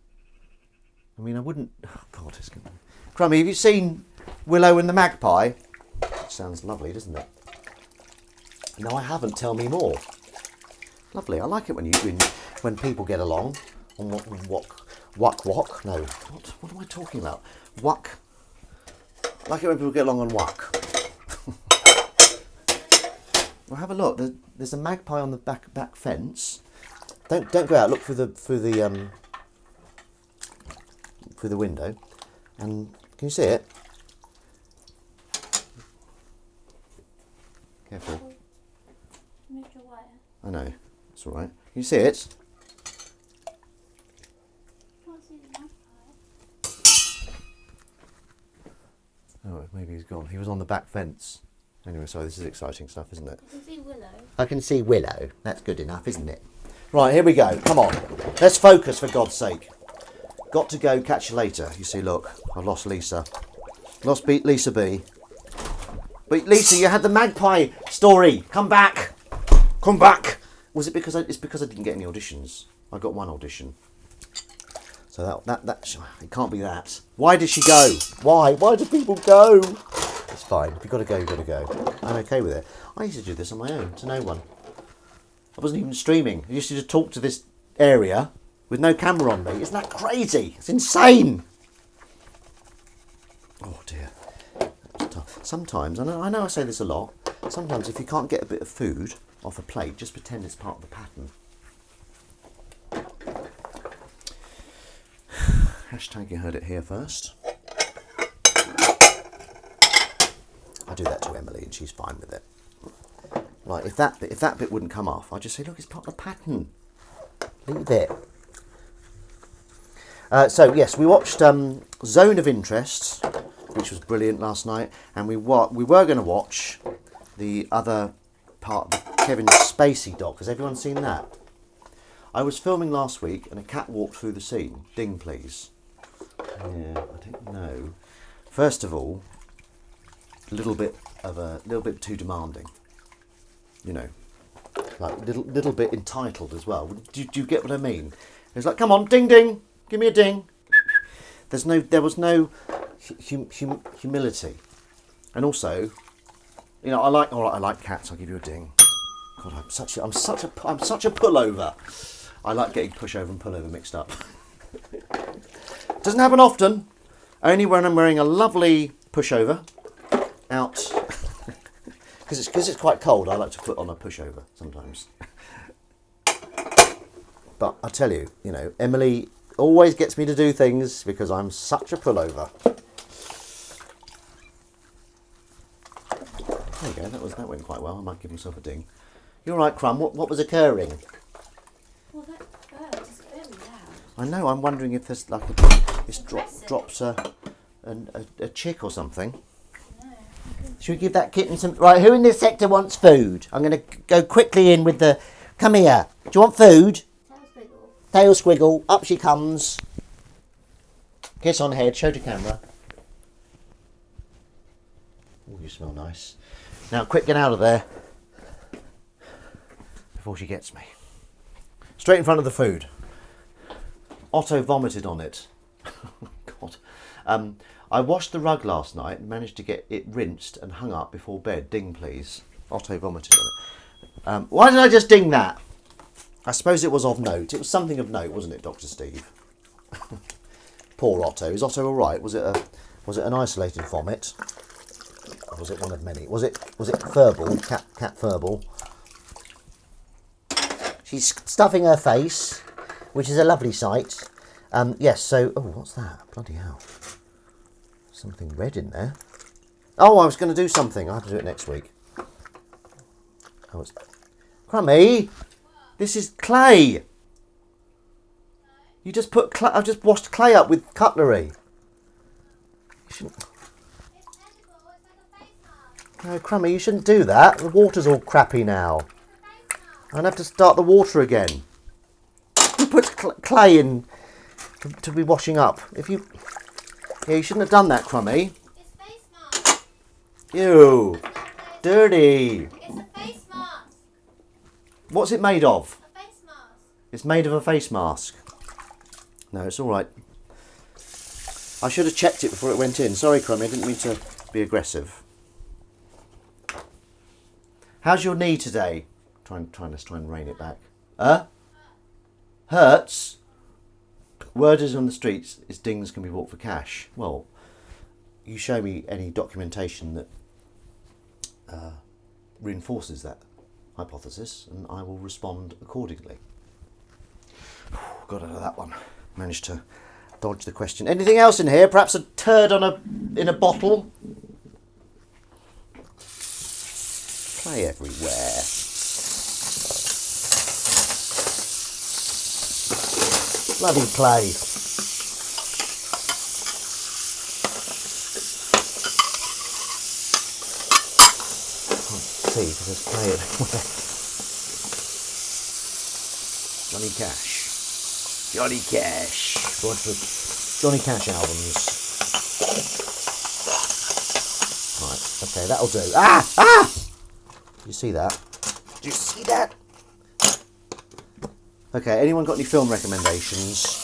I mean, I wouldn't... Oh, God, it's going to... Crummy, have you seen Willow and the magpie? Sounds lovely, doesn't it? No, I haven't. Tell me more. Lovely. I like it when people get along. On Wuck. No, what am I talking about? Wuck. I like it when people get along on Wuck. Well, have a look. There's a magpie on the back fence. Don't go out. Look through the window, and Can you see it? Careful. Moved your wire. I know. It's all right. Can you see it? Can't see the magpie. Oh, maybe he's gone. He was on the back fence. Anyway, sorry, this is exciting stuff, isn't it? I can see Willow. I can see Willow. That's good enough, isn't it? Right, here we go. Come on. Let's focus, for God's sake. Got to go. Catch you later. You see, look, I've lost Lisa. Lost Lisa B. But Lisa, you had the magpie story. Come back. Come back. Was it because it's because I didn't get any auditions? I got one audition. So that it can't be that. Why did she go? Why? Why do people go? It's fine. If you've got to go, you've got to go. I'm okay with it. I used to do this on my own, to no one. I wasn't even streaming. I used to just talk to this area with no camera on me. Isn't that crazy? It's insane. Oh dear. Sometimes, I know I say this a lot, sometimes if you can't get a bit of food off a plate, just pretend it's part of the pattern. Hashtag you heard it here first. I do that to Emily and she's fine with it. Like if that bit wouldn't come off, I'd just say, look, it's part of the pattern. Leave it. So yes, we watched Zone of Interest, which was brilliant last night, and we were going to watch the other part of the Kevin Spacey doc. Has everyone seen that? I was filming last week and a cat walked through the scene. Ding, please. Yeah, I don't know. First of all, a little bit too demanding. You know, like little bit entitled as well. Do you get what I mean? It's like, come on, ding ding, give me a ding. There was no humility, and also, you know, I like cats. I'll give you a ding. God, I'm such a pullover. I like getting pushover and pullover mixed up. Doesn't happen often. Only when I'm wearing a lovely pushover out. Because it's quite cold, I like to put on a pushover sometimes. But I tell you, you know, Emily always gets me to do things because I'm such a pullover. There you go, that went quite well. I might give myself a ding. You're all right, Crumb. What was occurring? Well, that bird is very loud. I know. I'm wondering if there's like this drops a chick or something. Should we give that kitten some... Right, who in this sector wants food? I'm going to go quickly in with the... Come here. Do you want food? Tail squiggle. Up she comes. Kiss on head. Show to camera. Oh, you smell nice. Now, quick, get out of there. Before she gets me. Straight in front of the food. Otto vomited on it. God. I washed the rug last night and managed to get it rinsed and hung up before bed. Ding, please. Otto vomited on it. Why did I just ding that? I suppose it was of note. It was something of note, wasn't it, Dr. Steve? Poor Otto. Is Otto all right? Was it an isolated vomit? Or was it one of many? Was it Furball? Cat Furball? She's stuffing her face, which is a lovely sight. Yes. So, oh, what's that? Bloody hell! Something red in there. Oh, I was going to do something. I have to do it next week. Oh, it's... Crummy, this is clay. You just put clay. I've just washed clay up with cutlery. You shouldn't... No, Crummy, you shouldn't do that. The water's all crappy now. I'll have to start the water again. You put clay in to be washing up. If you... Yeah, you shouldn't have done that, Crummy. It's face mask. Ew. Dirty. It's a face mask. What's it made of? A face mask. It's made of a face mask. No, it's all right. I should have checked it before it went in. Sorry, Crummy, I didn't mean to be aggressive. How's your knee today? Let's try and rein it back. Hurts? Word is on the streets is dings can be bought for cash. Well, you show me any documentation that reinforces that hypothesis and I will respond accordingly. Got out of that one. Managed to Dodge the question. Anything else in here? Perhaps a turd in a bottle? Play everywhere. Bloody play. Can't see because there's play everywhere. Johnny Cash. Johnny Cash. Going for Johnny Cash albums. Right, okay, that'll do. Ah! You see that? Do you see that? Okay, anyone got any film recommendations?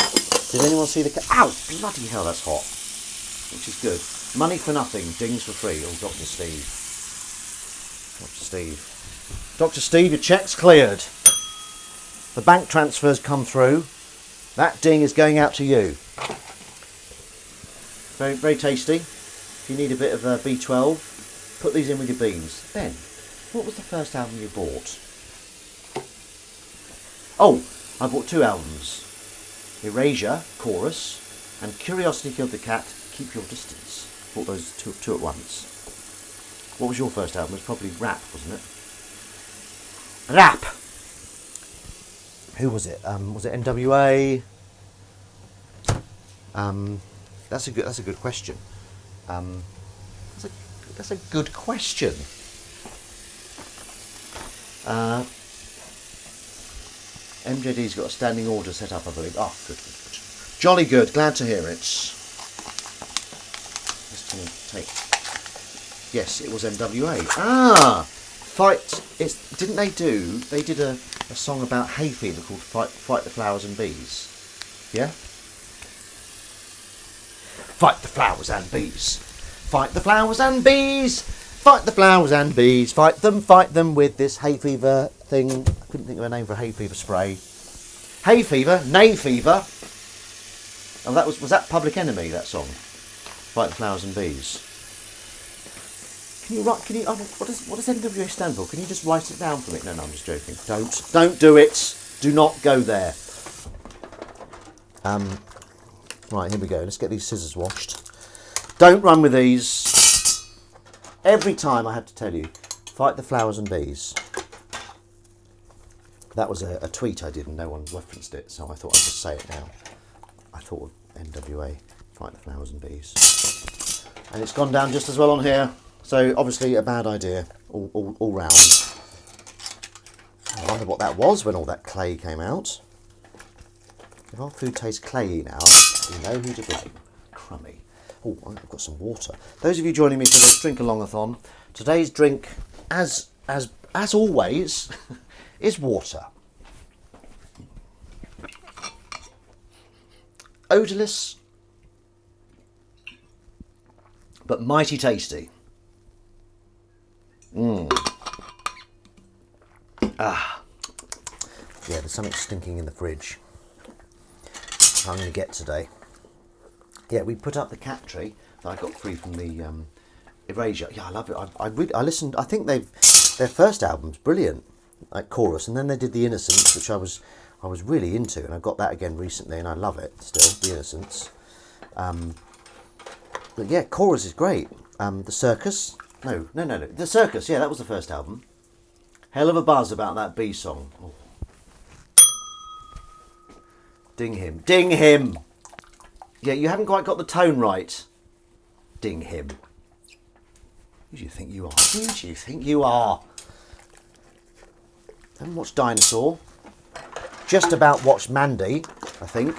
Did anyone see the... Ow! Bloody hell, that's hot. Which is good. Money for nothing, dings for free. Oh, Dr. Steve. Dr. Steve. Dr. Steve, your check's cleared. The bank transfer's come through. That ding is going out to you. Very, very tasty. If you need a bit of B12, put these in with your beans. Ben, what was the first album you bought? Oh, I bought 2 albums. Erasure, Chorus, and Curiosity Killed the Cat, Keep Your Distance. Bought those two at once. What was your first album? It was probably Rap, wasn't it? Rap! Who was it? Was it NWA? That's a good question. That's a good question. MJD's got a standing order set up, I believe. Oh, good. Jolly good. Glad to hear it. Just going to take. Yes, it was NWA. Ah, didn't they do? They did a song about hay fever called "Fight the Flowers and Bees." Yeah. Fight the flowers and bees. Fight the flowers and bees. Fight the flowers and bees. Fight them with this hay fever thing. I couldn't think of a name for hay fever spray. Hay fever, nay fever. Oh, was that Public Enemy, that song? Fight the flowers and bees. Can you write? What does NWA stand for? Can you just write it down for me? No, I'm just joking. Don't do it. Do not go there. Right, here we go. Let's get these scissors washed. Don't run with these. Every time I have to tell you, fight the flowers and bees. That was a tweet I did and no one referenced it, so I thought I'd just say it now. I thought of NWA, fight the flowers and bees. And it's gone down just as well on here. So obviously a bad idea all round. I wonder what that was when all that clay came out. If our food tastes clayey now, you know who to blame. Crummy. Oh, I've got some water. Those of you joining me for this drink along-a-thon, today's drink, as always, is water. Odourless, but mighty tasty. Ah. Yeah, there's something stinking in the fridge. I'm going to get today. Yeah, we put up the cat tree that I got free from the Erasure. Yeah, I love it. I listened. I think their first album's brilliant, like Chorus, and then they did The Innocents, which I was really into, and I got that again recently, and I love it still. The Innocents. But yeah, Chorus is great. The Circus. No. The Circus. Yeah, that was the first album. Hell of a buzz about that B song. Oh. Ding him. Ding him! Yeah, you haven't quite got the tone right. Ding him. Who do you think you are? Who do you think you are? Haven't watched Dinosaur. Just about watched Mandy, I think.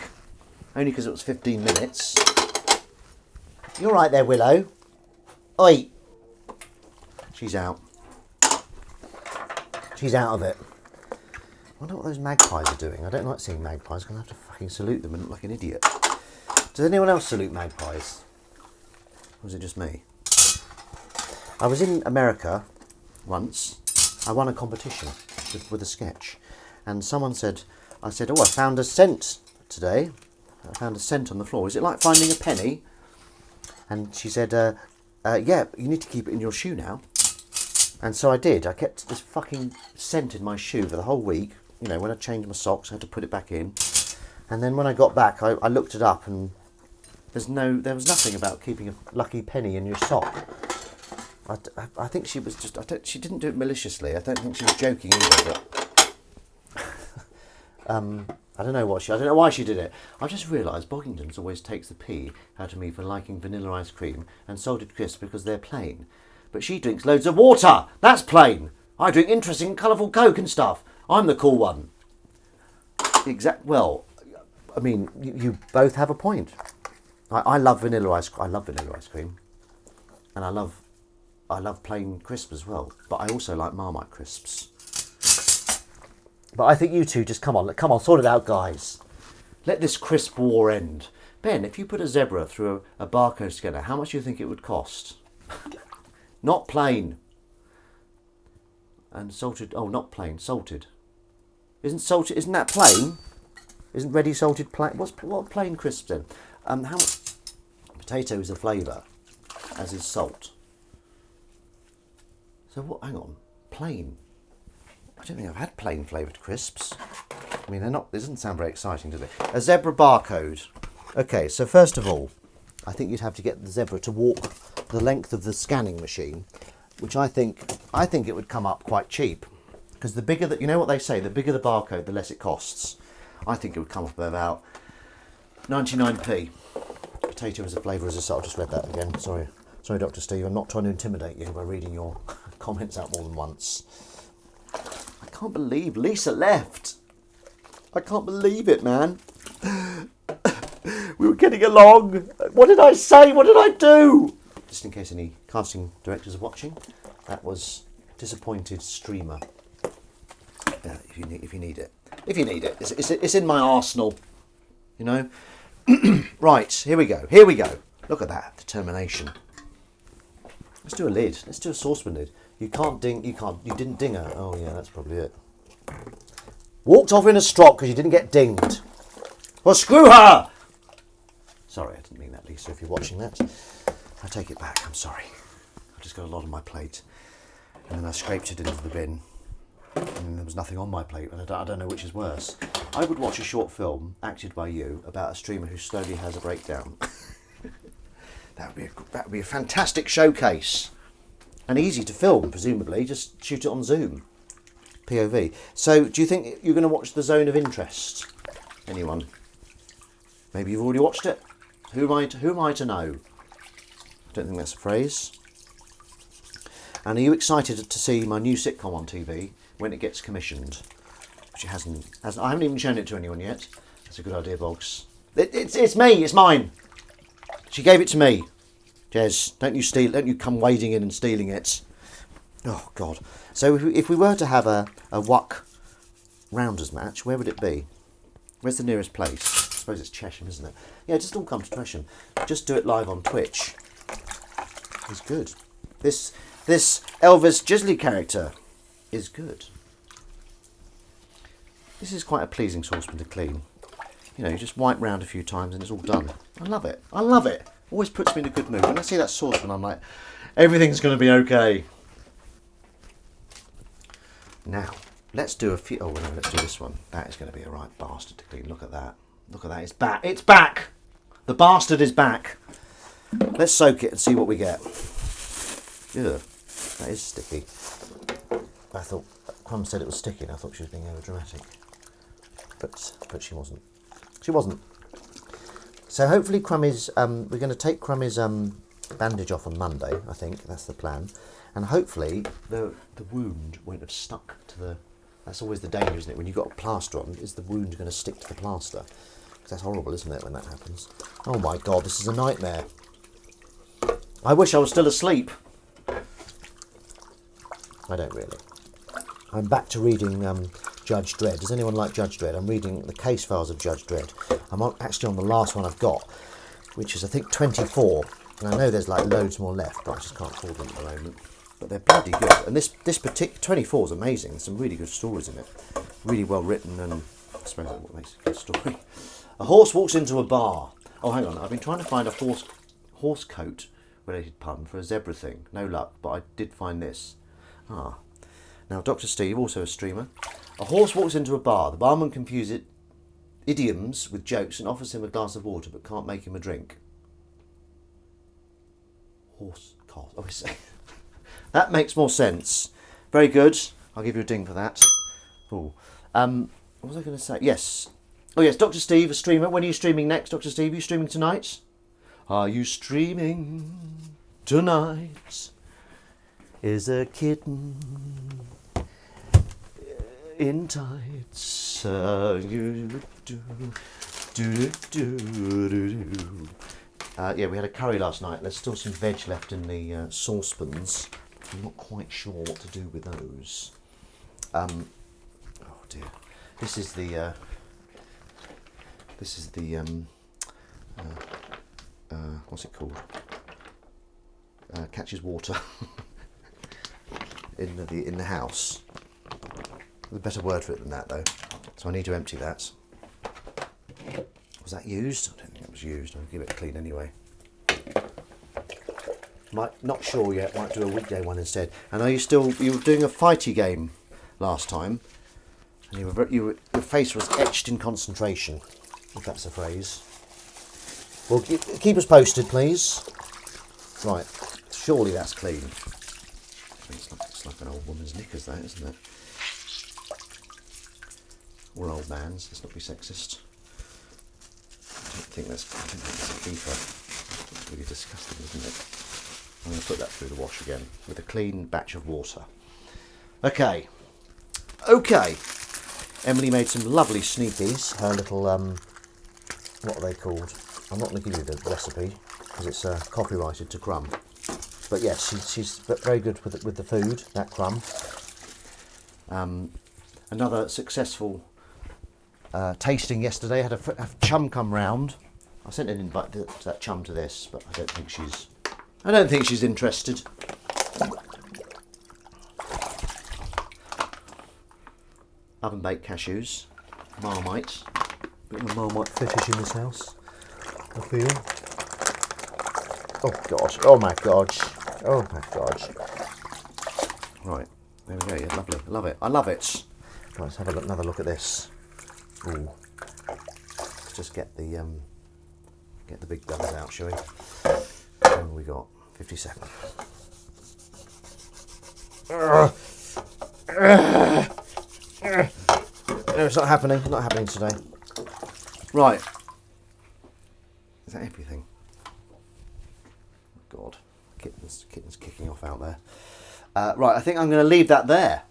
Only because it was 15 minutes. You're right there, Willow. Oi! She's out. She's out of it. I wonder what those magpies are doing. I don't like seeing magpies. I'm going to have to fucking salute them and look like an idiot. Does anyone else salute magpies? Or is it just me? I was in America once. I won a competition with a sketch. And someone said, I said, oh, I found a cent today. I found a cent on the floor. Is it like finding a penny? And she said, yeah, you need to keep it in your shoe now. And so I did. I kept this fucking cent in my shoe for the whole week. You know, when I changed my socks, I had to put it back in. And then when I got back, I looked it up, and There was nothing about keeping a lucky penny in your sock. I think she was just. She didn't do it maliciously. I don't think she was joking either. But I don't know why she did it. I've just realised Boggington's always takes the pee out of me for liking vanilla ice cream and salted crisps because they're plain. But she drinks loads of water. That's plain. I drink interesting, colourful Coke and stuff. I'm the cool one. Well, I mean, you both have a point. I love vanilla ice cream. I love vanilla ice cream, and I love plain crisps as well. But I also like Marmite crisps. But I think you two just come on, sort it out, guys. Let this crisp war end. Ben, if you put a zebra through a barcode scanner, how much do you think it would cost? Not plain. And salted. Oh, not plain. Salted. Isn't salted? Isn't that plain? Isn't ready salted plain? What are plain crisps then? How much? Potato is a flavour, as is salt. So what? Hang on. Plain. I don't think I've had plain flavoured crisps. I mean, they're not. This doesn't sound very exciting, does it? A zebra barcode. Okay, so first of all, I think you'd have to get the zebra to walk the length of the scanning machine, which I think it would come up quite cheap, because the bigger that, you know what they say, the bigger the barcode, the less it costs. I think it would come up about 99p. Potato as a flavour as a salt. I've just read that again. Sorry, Dr. Steve. I'm not trying to intimidate you by reading your comments out more than once. I can't believe Lisa left. I can't believe it, man. We were getting along. What did I say? What did I do? Just in case any casting directors are watching, that was disappointed streamer. If you need it. If you need it. It's in my arsenal. You know? Right, here we go. Look at that determination. Let's do a lid. Let's do a saucepan lid. You didn't ding her. Oh yeah, that's probably it. Walked off in a strop because you didn't get dinged. Well, screw her! Sorry, I didn't mean that, Lisa, if you're watching that. I take it back, I'm sorry. I've just got a lot on my plate. And then I scraped it into the bin. And there was nothing on my plate, and I don't know which is worse. I would watch a short film, acted by you, about a streamer who slowly has a breakdown. That would be a fantastic showcase. And easy to film, presumably. Just shoot it on Zoom. POV. So, do you think you're going to watch The Zone of Interest? Anyone? Maybe you've already watched it? Who am I to know? I don't think that's a phrase. And are you excited to see my new sitcom on TV when it gets commissioned? Which it hasn't. I haven't even shown it to anyone yet. That's a good idea, Boggs. It's me. It's mine. She gave it to me. Jez, don't you come wading in and stealing it. Oh, God. So if we were to have a WUC Rounders match, where would it be? Where's the nearest place? I suppose it's Chesham, isn't it? Yeah, just all come to Chesham. Just do it live on Twitch. It's good. This Elvis Jisley character is good. This is quite a pleasing saucepan to clean. You know, you just wipe round a few times and it's all done. I love it. I love it. Always puts me in a good mood. When I see that saucepan, I'm like, everything's going to be okay. Now, let's do a few. Oh, no, let's do this one. That is going to be a right bastard to clean. Look at that. Look at that. It's back. It's back. The bastard is back. Let's soak it and see what we get. Ugh, that is sticky. I thought Crumb said it was sticky, and I thought she was being over dramatic, but she wasn't. She wasn't. So hopefully Crumb is. We're going to take Crummy's bandage off on Monday. I think that's the plan, and hopefully the wound won't have stuck to the. That's always the danger, isn't it? When you've got a plaster on, is the wound going to stick to the plaster? Because that's horrible, isn't it, when that happens? Oh my God, this is a nightmare. I wish I was still asleep. I don't really. I'm back to reading Judge Dredd. Does anyone like Judge Dredd? I'm reading the case files of Judge Dredd. I'm actually on the last one I've got, which is I think 24. And I know there's like loads more left, but I just can't afford them at the moment. But they're bloody good. And this particular 24 is amazing. There's some really good stories in it. Really well written, and I suppose that's what makes it a good story. A horse walks into a bar. Oh, hang on. I've been trying to find a horse coat related pun for a zebra thing. No luck, but I did find this. Now Dr. Steve, also a streamer. A horse walks into a bar. The barman confuses idioms with jokes and offers him a glass of water but can't make him a drink. Horse cars. Oh, that makes more sense. Very good. I'll give you a ding for that. Oh, what was I going to say? Yes. Oh yes, Dr. Steve, a streamer. When are you streaming next, Dr. Steve? Are you streaming tonight? Are you streaming tonight? Is a kitten in tights? Yeah, we had a curry last night. There's still some veg left in the saucepans. I'm not quite sure what to do with those. Oh dear. This is the what's it called? Catches water in the house. There's a better word for it than that though. So I need to empty that. Was that used? I don't think it was used. I'll give it a clean anyway. Not sure yet. Might do a weekday one instead. And are you were doing a fighty game last time, and your face was etched in concentration, if that's a phrase. Well, keep us posted, please. Right, surely that's clean. It's like an old woman's knickers, that, isn't it? Or old man's. Let's not be sexist. I don't think that's a beefer. It's really disgusting, isn't it? I'm going to put that through the wash again with a clean batch of water. Okay. Emily made some lovely sneakies. Her little, what are they called? I'm not going to give you the recipe because it's copyrighted to Crumb. But yes, she's very good with the food, that Crumb. Another successful tasting yesterday. Had a chum come round. I sent an invite to that chum to this, but I don't think she's interested. Oven baked cashews, Marmite. Bit of a Marmite fetish in this house, I feel. Oh God! Oh my God! Oh my God! Right, there we go. Yeah, lovely. Love it. I love it. Right, let's have another look at this. Ooh. Let's just get the big guns out, shall we? What have we got? 57. No, it's not happening. It's not happening today. Right. Is that everything? Oh God, kitten's kicking off out there. Right, I think I'm going to leave that there.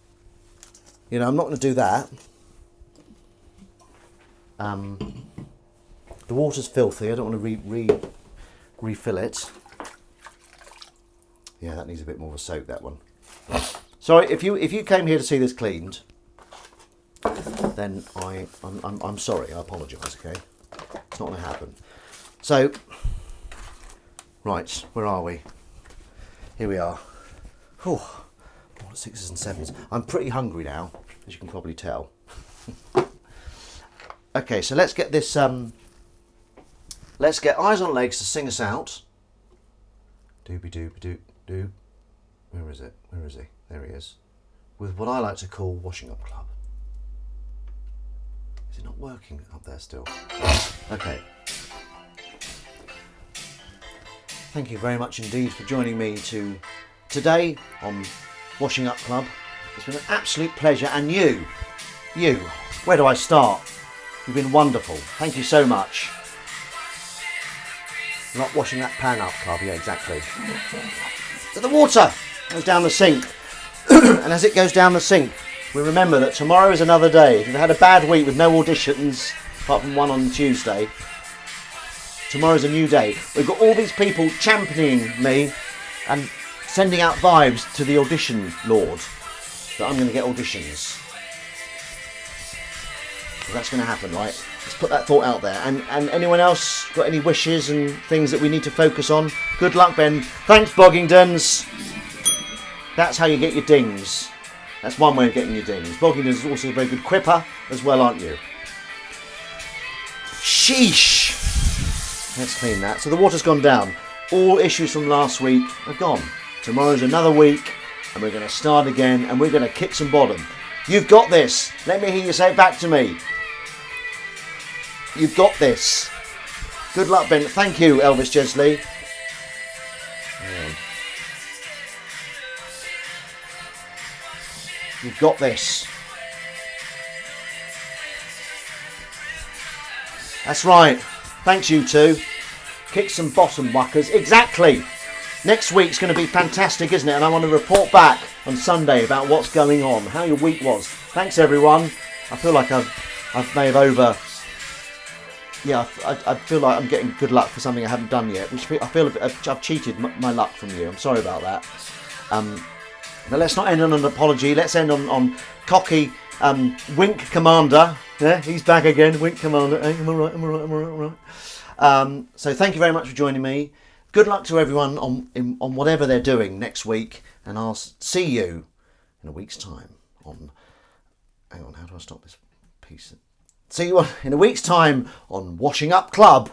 You know, I'm not going to do that. The water's filthy. I don't want to refill it. Yeah, that needs a bit more of a soak, that one. Sorry, if you came here to see this cleaned, then I'm sorry. I apologise. Okay, it's not going to happen. So, right, where are we? Here we are. Whew. What, 6s and 7s. I'm pretty hungry now, as you can probably tell. Okay, so let's get this. Let's get Eyes on Legs to sing us out. Doobie doobie doo doo. Where is it? Where is he? There he is. With what I like to call Washing Up Club. Is it not working up there still? Okay. Thank you very much indeed for joining me today on Washing Up Club. It's been an absolute pleasure, and you, where do I start? You've been wonderful. Thank you so much. Not washing that pan up, Club. Yeah, exactly. So the water goes down the sink. And as it goes down the sink, we remember that tomorrow is another day. If you've had a bad week with no auditions, apart from one on Tuesday, tomorrow's a new day. We've got all these people championing me and sending out vibes to the audition lord that I'm going to get auditions. So that's going to happen, right? Let's put that thought out there. And anyone else got any wishes and things that we need to focus on? Good luck, Ben. Thanks, Boggingdons. That's how you get your dings. That's one way of getting your dings. Boggingdons is also a very good quipper as well, aren't you? Sheesh. Let's clean that. So the water's gone down. All issues from last week are gone. Tomorrow's another week, and we're going to start again, and we're going to kick some bottom. You've got this. Let me hear you say it back to me. You've got this. Good luck, Ben. Thank you, Elvis Jesley. You've got this. That's right. Thanks, you two. Kick some bottom whackers. Exactly. Next week's going to be fantastic, isn't it? And I want to report back on Sunday about what's going on, how your week was. Thanks, everyone. I feel like I may have over... Yeah, I feel like I'm getting good luck for something I haven't done yet, which I feel a bit, I've cheated my luck from you. I'm sorry about that. But let's not end on an apology. Let's end on cocky Wink Commander. Yeah, he's back again. Wink Commander. Hey, am I right? Am I right? Am I right? Am I right? So thank you very much for joining me. Good luck to everyone on whatever they're doing next week, and I'll see you in a week's time on... Hang on, how do I stop this piece? See you in a week's time on Washing Up Club.